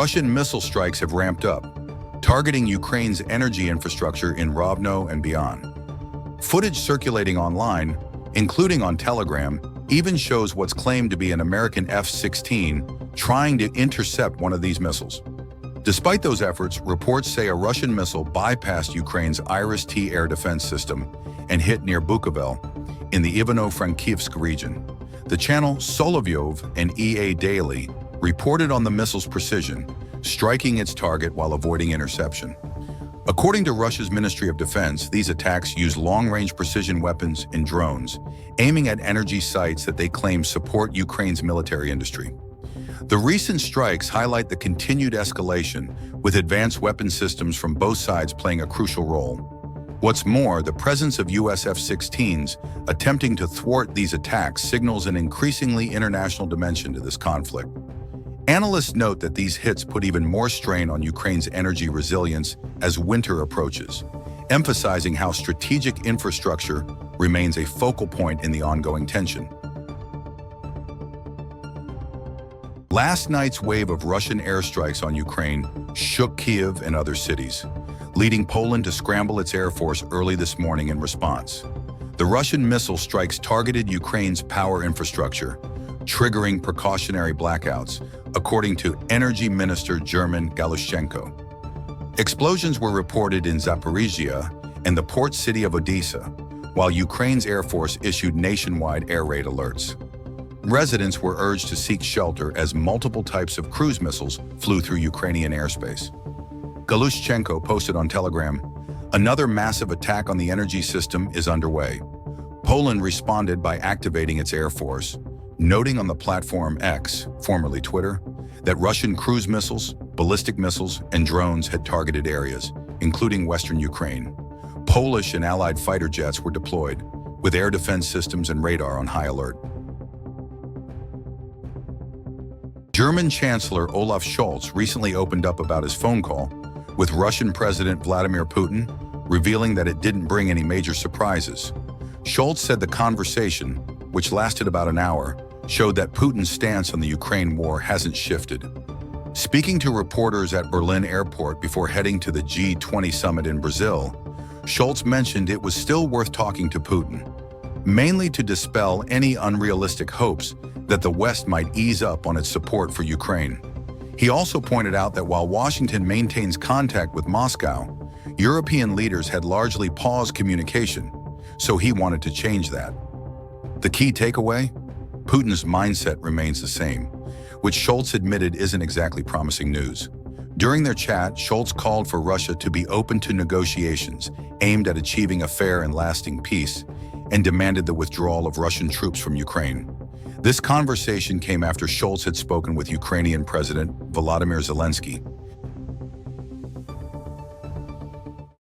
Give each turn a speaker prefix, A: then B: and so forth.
A: Russian missile strikes have ramped up, targeting Ukraine's energy infrastructure in Rovno and beyond. Footage circulating online, including on Telegram, even shows what's claimed to be an American F-16 trying to intercept one of these missiles. Despite those efforts, reports say a Russian missile bypassed Ukraine's Iris-T air defense system and hit near Bukovel in the Ivano-Frankivsk region. The channel Solovyov and EA Daily reported on the missile's precision, striking its target while avoiding interception. According to Russia's Ministry of Defense, these attacks use long-range precision weapons and drones, aiming at energy sites that they claim support Ukraine's military industry. The recent strikes highlight the continued escalation, with advanced weapon systems from both sides playing a crucial role. What's more, the presence of US F-16s attempting to thwart these attacks signals an increasingly international dimension to this conflict. Analysts note that these hits put even more strain on Ukraine's energy resilience as winter approaches, emphasizing how strategic infrastructure remains a focal point in the ongoing tension. Last night's wave of Russian airstrikes on Ukraine shook Kyiv and other cities, leading Poland to scramble its air force early this morning in response. The Russian missile strikes targeted Ukraine's power infrastructure, triggering precautionary blackouts, according to Energy Minister German Galushchenko. Explosions were reported in Zaporizhia and the port city of Odessa, while Ukraine's Air Force issued nationwide air raid alerts. Residents were urged to seek shelter as multiple types of cruise missiles flew through Ukrainian airspace. Galushchenko posted on Telegram, "Another massive attack on the energy system is underway." Poland responded by activating its air force, noting on the platform X, formerly Twitter, that Russian cruise missiles, ballistic missiles, and drones had targeted areas, including western Ukraine. Polish and Allied fighter jets were deployed, with air defense systems and radar on high alert. German Chancellor Olaf Scholz recently opened up about his phone call with Russian President Vladimir Putin, revealing that it didn't bring any major surprises. Scholz said the conversation, which lasted about an hour, showed that Putin's stance on the Ukraine war hasn't shifted. Speaking to reporters at Berlin airport before heading to the G20 summit in Brazil, Scholz mentioned it was still worth talking to Putin, mainly to dispel any unrealistic hopes that the West might ease up on its support for Ukraine. He also pointed out that while Washington maintains contact with Moscow, European leaders had largely paused communication, so he wanted to change that. The key takeaway? Putin's mindset remains the same, which Scholz admitted isn't exactly promising news. During their chat, Scholz called for Russia to be open to negotiations aimed at achieving a fair and lasting peace, and demanded the withdrawal of Russian troops from Ukraine. This conversation came after Scholz had spoken with Ukrainian President Volodymyr Zelensky,